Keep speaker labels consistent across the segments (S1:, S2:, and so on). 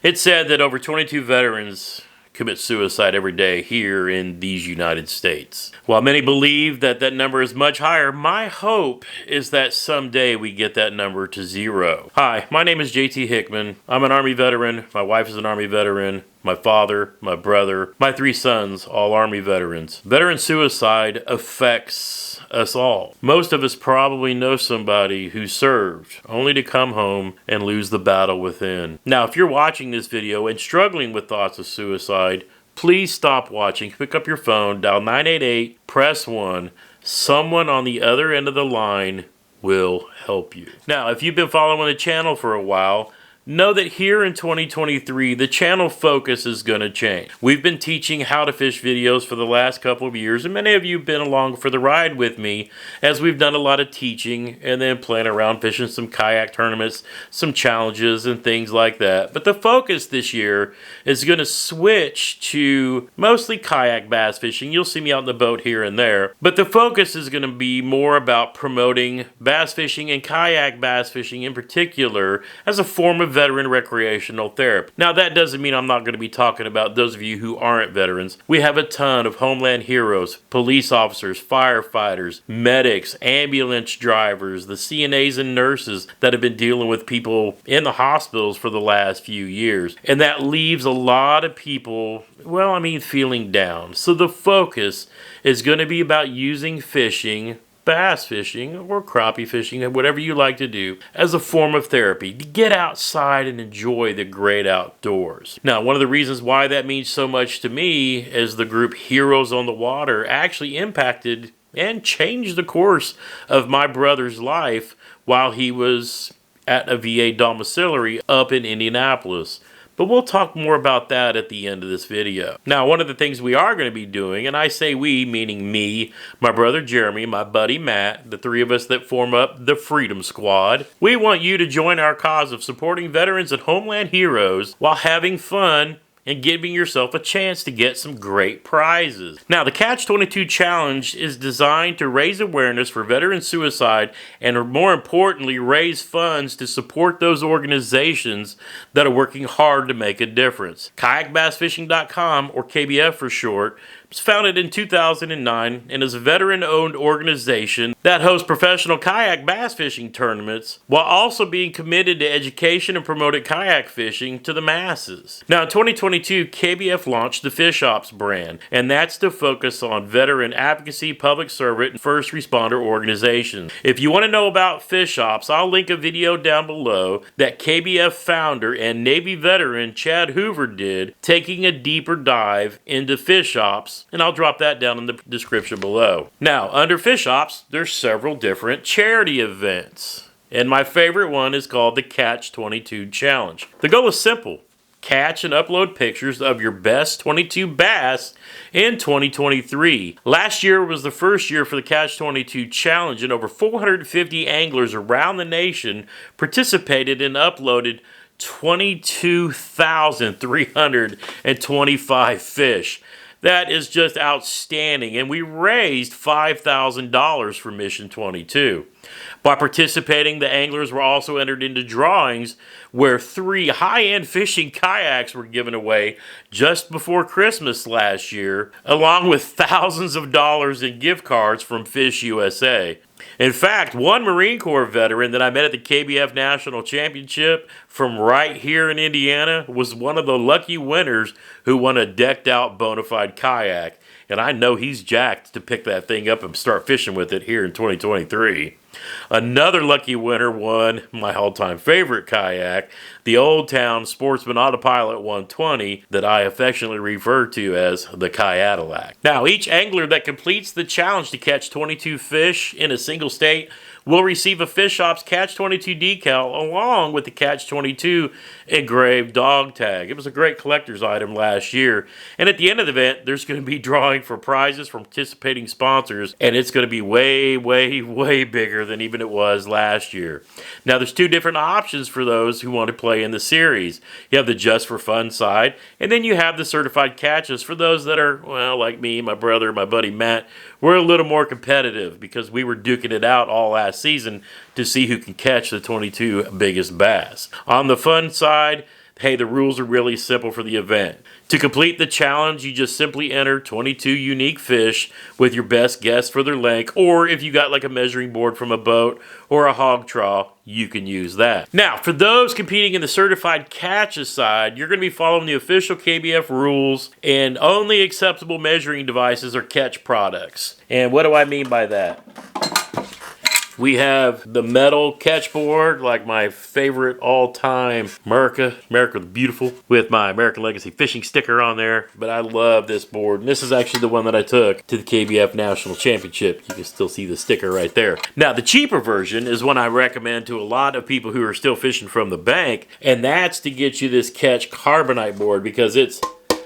S1: It's said that over 22 veterans commit suicide every day here in these United States. While many believe that that number is much higher, my hope is that someday we get that number to zero. Hi, my name is JT Hickman. I'm an Army veteran. My wife is an Army veteran. My father, my brother, my 3 sons, all Army veterans. Veteran suicide affects us all. Most of us probably know somebody who served only to come home and lose the battle within. Now, if you're watching this video and struggling with thoughts of suicide, please stop watching. Pick up your phone, dial 988, press 1. Someone on the other end of the line will help you. Now, if you've been following the channel for a while, know that here in 2023, the channel focus is going to change. We've been teaching how to fish videos for the last couple of years, and many of you have been along for the ride with me as we've done a lot of teaching and then playing around fishing some kayak tournaments, some challenges and things like that. But the focus this year is going to switch to mostly kayak bass fishing. You'll see me out in the boat here and there, but the focus is going to be more about promoting bass fishing and kayak bass fishing in particular as a form of veteran recreational therapy. Now, that doesn't mean I'm not going to be talking about those of you who aren't veterans. We have a ton of homeland heroes, police officers, firefighters, medics, ambulance drivers, the CNAs and nurses that have been dealing with people in the hospitals for the last few years. And that leaves a lot of people, feeling down. So the focus is going to be about using fishing, bass fishing or crappie fishing, whatever you like to do, as a form of therapy to get outside and enjoy the great outdoors. Now, one of the reasons why that means so much to me is the group Heroes on the Water actually impacted and changed the course of my brother's life while he was at a VA domiciliary up in Indianapolis. But we'll talk more about that at the end of this video. Now, one of the things we are going to be doing, and I say we, meaning me, my brother Jeremy, my buddy Matt, the 3 of us that form up the Freedom Squad, we want you to join our cause of supporting veterans and homeland heroes while having fun and giving yourself a chance to get some great prizes. Now, the Catch-22 Challenge is designed to raise awareness for veteran suicide and, more importantly, raise funds to support those organizations that are working hard to make a difference. KayakBassFishing.com, or KBF for short, was founded in 2009 and is a veteran-owned organization that hosts professional kayak bass fishing tournaments while also being committed to education and promoting kayak fishing to the masses. Now, in 2022, KBF launched the Fish Ops brand, and that's to focus on veteran advocacy, public servant, and first responder organizations. If you want to know about Fish Ops, I'll link a video down below that KBF founder and Navy veteran Chad Hoover did, taking a deeper dive into Fish Ops, and I'll drop that down in the description below. Now, under Fish Ops, there's several different charity events, and my favorite one is called the Catch-22 Challenge. The goal is simple: catch and upload pictures of your best 22 bass in 2023. Last year was the first year for the Catch-22 Challenge, and over 450 anglers around the nation participated and uploaded 22,325 fish. That is just outstanding, and we raised $5,000 for Mission 22. By participating, the anglers were also entered into drawings where 3 high-end fishing kayaks were given away just before Christmas last year, along with thousands of dollars in gift cards from Fish USA. In fact, one Marine Corps veteran that I met at the KBF National Championship from right here in Indiana was one of the lucky winners who won a decked-out bona fide kayak. And I know he's jacked to pick that thing up and start fishing with it here in 2023. Another lucky winner won my all-time favorite kayak, the Old Town Sportsman Autopilot 120 that I affectionately refer to as the Kayadilac. Now, each angler that completes the challenge to catch 22 fish in a single state will receive a Fish Ops Catch-22 decal along with the Catch-22 engraved dog tag. It was a great collector's item last year. And at the end of the event, there's going to be drawing for prizes from participating sponsors, and it's going to be way, way, way bigger than even it was last year. Now, there's 2 different options for those who want to play in the series. You have the just for fun side, and then you have the certified catches for those that are, well, like me, my brother, my buddy Matt. We're a little more competitive because we were duking it out all last season to see who can catch the 22 biggest bass. On the fun side, hey, the rules are really simple for the event. To complete the challenge, you just simply enter 22 unique fish with your best guess for their length, or if you got like a measuring board from a boat or a hog trough, you can use that. Now, for those competing in the certified catches side, you're going to be following the official KBF rules, and only acceptable measuring devices are catch products. And what do I mean by that? We have the metal catch board, like my favorite all-time America the Beautiful, with my American Legacy fishing sticker on there. But I love this board. And this is actually the one that I took to the KBF National Championship. You can still see the sticker right there. Now, the cheaper version is one I recommend to a lot of people who are still fishing from the bank. And that's to get you this Catch Carbonite board, because it's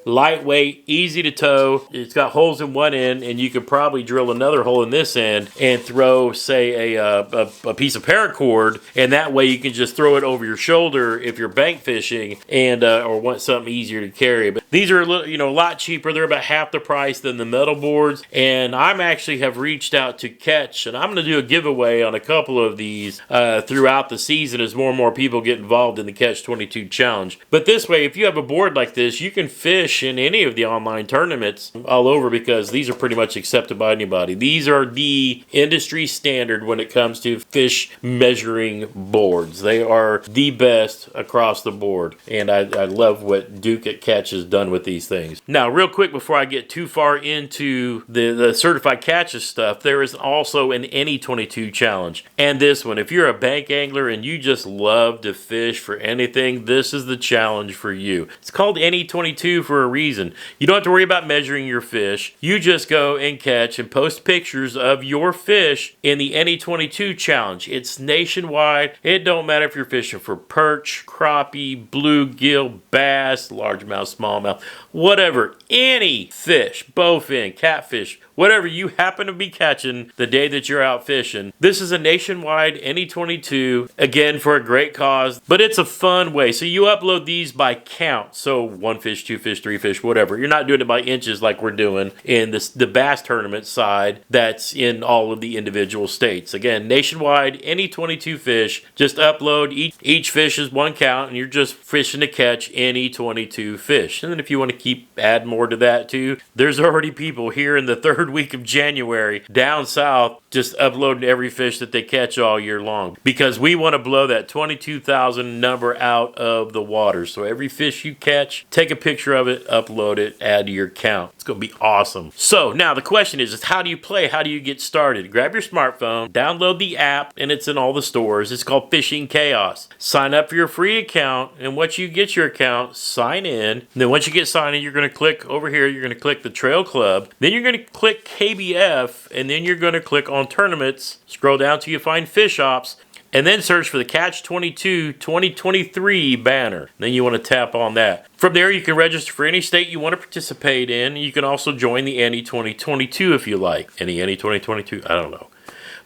S1: lightweight, easy to tow. It's got holes in one end, and you could probably drill another hole in this end and throw, say, a piece of paracord, and that way you can just throw it over your shoulder if you're bank fishing and or want something easier to carry. But these are a lot cheaper. They're about half the price than the metal boards, and I'm actually have reached out to Catch, and I'm going to do a giveaway on a couple of these throughout the season as more and more people get involved in the Catch 22 challenge. But this way, if you have a board like this, you can fish in any of the online tournaments all over, because these are pretty much accepted by anybody. These are the industry standard when it comes to fish measuring boards. They are the best across the board, and I love what Duke at Catch has done with these things. Now, real quick before I get too far into the certified catches stuff, there is also an Any 22 challenge, and this one, if you're a bank angler and you just love to fish for anything, this is the challenge for you. It's called Any 22 for a reason. You don't have to worry about measuring your fish. You just go and catch and post pictures of your fish in the Any 22 challenge. It's nationwide. It don't matter if you're fishing for perch, crappie, bluegill, bass, largemouth, smallmouth, whatever. Any fish, bowfin, catfish, whatever you happen to be catching the day that you're out fishing. This is a nationwide Any 22, again, for a great cause, but it's a fun way. So you upload these by count. So 1 fish, 2 fish, 3 fish, whatever. You're not doing it by inches like we're doing in the bass tournament side that's in all of the individual states. Again, nationwide, Any 22 fish. Just upload. Each fish is one count, and you're just fishing to catch Any 22 fish. And then if you want to keep adding more to that too, there's already people here in the third week of January down south just uploading every fish that they catch all year long, because we want to blow that 22,000 number out of the water. So every fish you catch, take a picture of it, upload it, add to your count. It's going to be awesome. So now the question is how do you play? How do you get started? Grab your smartphone, download the app, and it's in all the stores. It's called Fishing Chaos. Sign up for your free account, and once you get your account, sign in. And then once you get signed in, you're going to click over here. You're going to click the Trail Club. Then you're going to click KBF, and then you're going to click on Tournaments. Scroll down till you find Fish Ops, and then search for the Catch 22 2023 banner. Then you want to tap on that. From there, you can register for any state you want to participate in. You can also join the Any 2022 if you like. Any 2022? I don't know.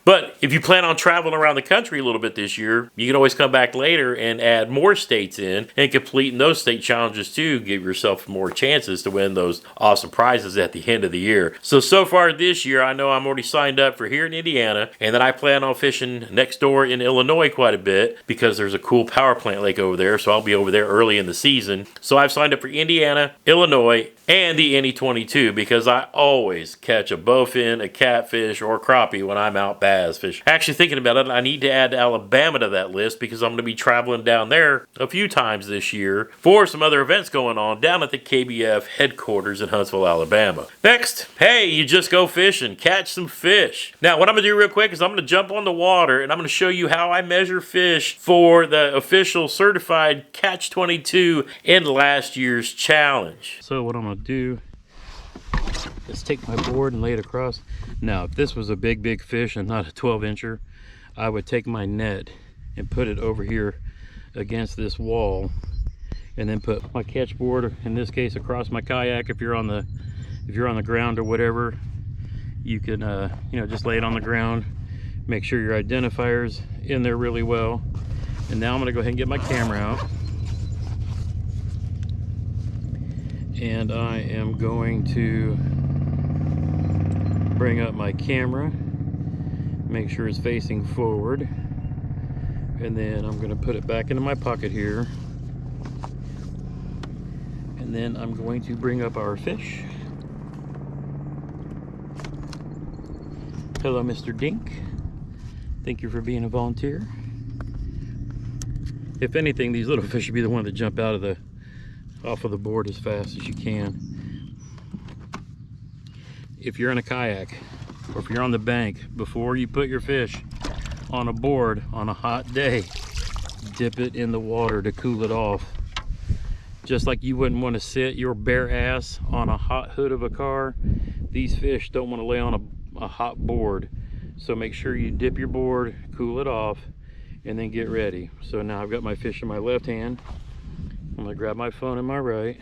S1: But if you plan on traveling around the country a little bit this year, you can always come back later and add more states in and completing those state challenges too. Give yourself more chances to win those awesome prizes at the end of the year. So far this year, I know I'm already signed up for here in Indiana, and then I plan on fishing next door in Illinois quite a bit because there's a cool power plant lake over there, so I'll be over there early in the season. So I've signed up for Indiana, Illinois, and the Any 22 because I always catch a bowfin, a catfish, or crappie when I'm out bass fishing. Actually, thinking about it, I need to add Alabama to that list because I'm going to be traveling down there a few times this year for some other events going on down at the KBF headquarters in Huntsville, Alabama. Next, hey, you just go fishing, catch some fish. Now, what I'm going to do real quick is I'm going to jump on the water and I'm going to show you how I measure fish for the official certified Catch 22 in last year's challenge. So what I'm going to do is take my board and lay it across. Now, if this was a big fish and not a 12-incher, I would take my net and put it over here against this wall, and then put my catch board, in this case, across my kayak. If you're on the ground or whatever, you can just lay it on the ground. Make sure your identifier's in there really well. And now I'm going to go ahead and get my camera out. And I am going to bring up my camera, make sure it's facing forward, and then I'm going to put it back into my pocket here. And then I'm going to bring up our fish. Hello, Mr. Dink. Thank you for being a volunteer. If anything, these little fish should be the one that jump out of off of the board as fast as you can. If you're in a kayak or if you're on the bank, before you put your fish on a board on a hot day, dip it in the water to cool it off. Just like you wouldn't want to sit your bare ass on a hot hood of a car, these fish don't want to lay on a hot board. So make sure you dip your board, cool it off, and then get ready. So now I've got my fish in my left hand. I'm gonna grab my phone in my right.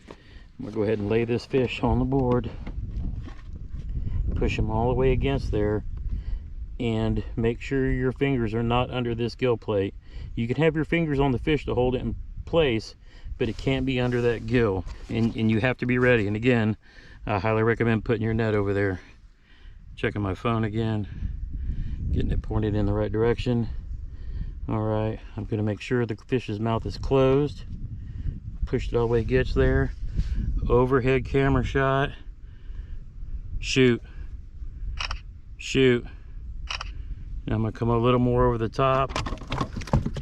S1: I'm gonna go ahead and lay this fish on the board. Push him all the way against there, and make sure your fingers are not under this gill plate. You can have your fingers on the fish to hold it in place, but it can't be under that gill, and you have to be ready. And again, I highly recommend putting your net over there. Checking my phone again, getting it pointed in the right direction. All right, I'm gonna make sure the fish's mouth is closed. Push it all the way it gets there. Overhead camera shot. Shoot. Shoot. Now I'm gonna come a little more over the top,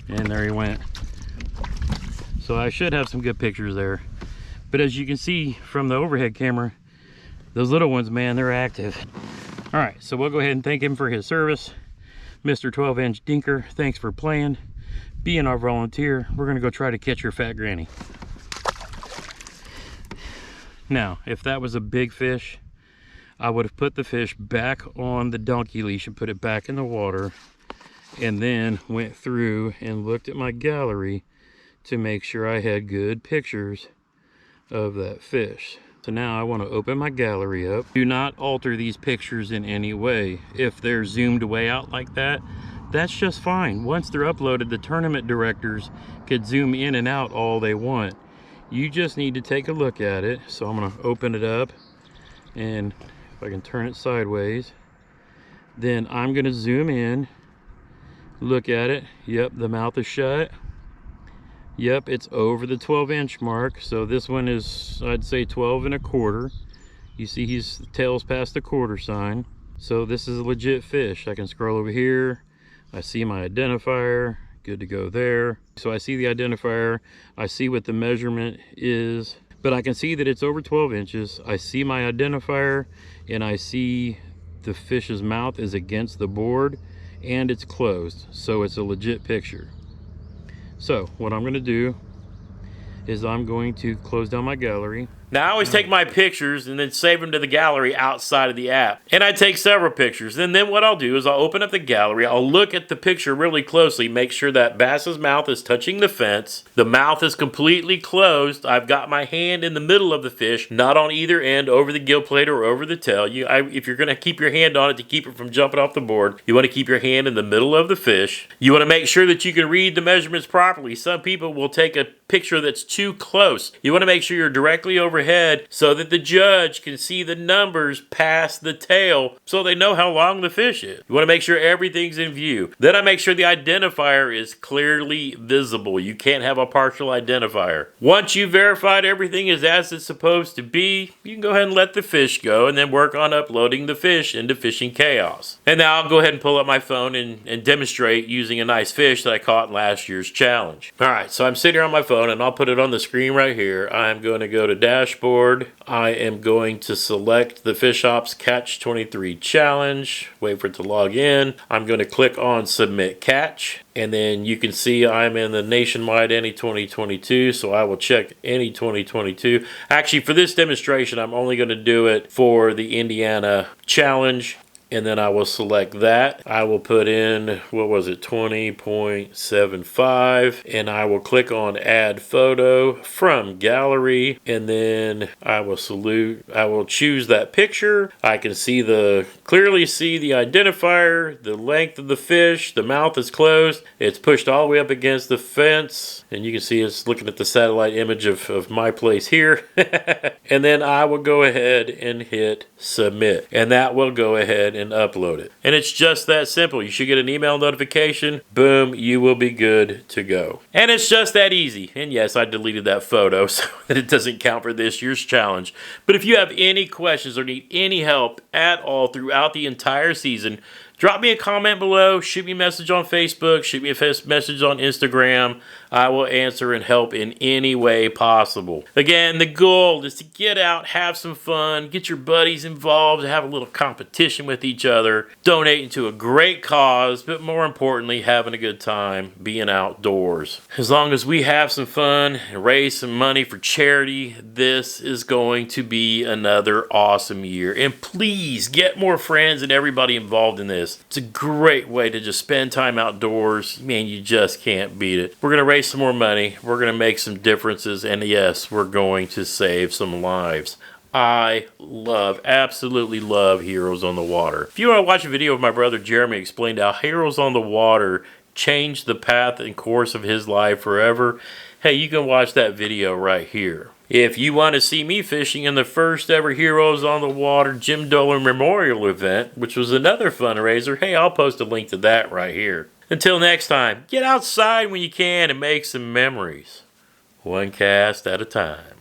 S1: and there he went. So I should have some good pictures there. But as you can see from the overhead camera, those little ones, man, they're active. All right, so we'll go ahead and thank him for his service. Mr. 12-inch Dinker, thanks for playing, being our volunteer. We're gonna go try to catch your fat granny. Now, if that was a big fish, I would have put the fish back on the donkey leash and put it back in the water, and then went through and looked at my gallery to make sure I had good pictures of that fish. So now I want to open my gallery up. Do not alter these pictures in any way. If they're zoomed way out like that, that's just fine. Once they're uploaded, the tournament directors could zoom in and out all they want. You just need to take a look at it. So I'm going to open it up, and if I can turn it sideways, then I'm going to zoom in, look at it. Yep, the mouth is shut. Yep, it's over the 12-inch mark. So this one is, I'd say, 12 1/4. You see his tail's past the quarter sign. So this is a legit fish. I can scroll over here. I see my identifier. Good to go there. So I see the identifier. I see what the measurement is. But I can see that it's over 12 inches. I see my identifier, and I see the fish's mouth is against the board, and it's closed. So it's a legit picture. So what I'm going to do is I'm going to close down my gallery. Now, I always take my pictures and then save them to the gallery outside of the app. And I take several pictures. And then what I'll do is I'll open up the gallery. I'll look at the picture really closely, make sure that bass's mouth is touching the fence. The mouth is completely closed. I've got my hand in the middle of the fish, not on either end, over the gill plate or over the tail. If you're going to keep your hand on it to keep it from jumping off the board, you want to keep your hand in the middle of the fish. You want to make sure that you can read the measurements properly. Some people will take a picture that's too close. You want to make sure you're directly overhead so that the judge can see the numbers past the tail so they know how long the fish is. You want to make sure everything's in view. Then I make sure the identifier is clearly visible. You can't have a partial identifier. Once you've verified everything is as it's supposed to be, you can go ahead and let the fish go and then work on uploading the fish into Fishing Chaos. And now I'll go ahead and pull up my phone and demonstrate using a nice fish that I caught in last year's challenge. All right, so I'm sitting here on my phone, and I'll put it on the screen right here. I'm going to go to dashboard. I am going to select the Fish Ops Catch 23 challenge, wait for it to log in. I'm going to click on submit catch, and then you can see I'm in the nationwide any 2022, so I will check any 2022. Actually, for this demonstration, I'm only going to do it for the Indiana challenge. And then I will select that. I will put in, what was it, 20.75, and I will click on add photo from gallery, and then I will choose that picture. I can clearly see the identifier, the length of the fish, the mouth is closed, it's pushed all the way up against the fence, and you can see it's looking at the satellite image of my place here. And then I will go ahead and hit submit, and that will go ahead and upload it. And it's just that simple. You should get an email notification. Boom, you will be good to go. And it's just that easy. And yes, I deleted that photo so that it doesn't count for this year's challenge. But if you have any questions or need any help at all throughout the entire season, drop me a comment below, shoot me a message on Facebook, shoot me a message on Instagram. I will answer and help in any way possible. Again, the goal is to get out, have some fun, get your buddies involved, have a little competition with each other, donating to a great cause, but more importantly, having a good time being outdoors. As long as we have some fun and raise some money for charity, this is going to be another awesome year. And please get more friends and everybody involved in this. It's a great way to just spend time outdoors. Man, you just can't beat it. We're going to raise some more money. We're going to make some differences. And yes, we're going to save some lives. I absolutely love Heroes on the Water. If you want to watch a video of my brother Jeremy explain how Heroes on the Water changed the path and course of his life forever, hey, you can watch that video right here. If you want to see me fishing in the first ever Heroes on the Water Jim Dolan Memorial event, which was another fundraiser, hey, I'll post a link to that right here. Until next time, get outside when you can and make some memories. One cast at a time.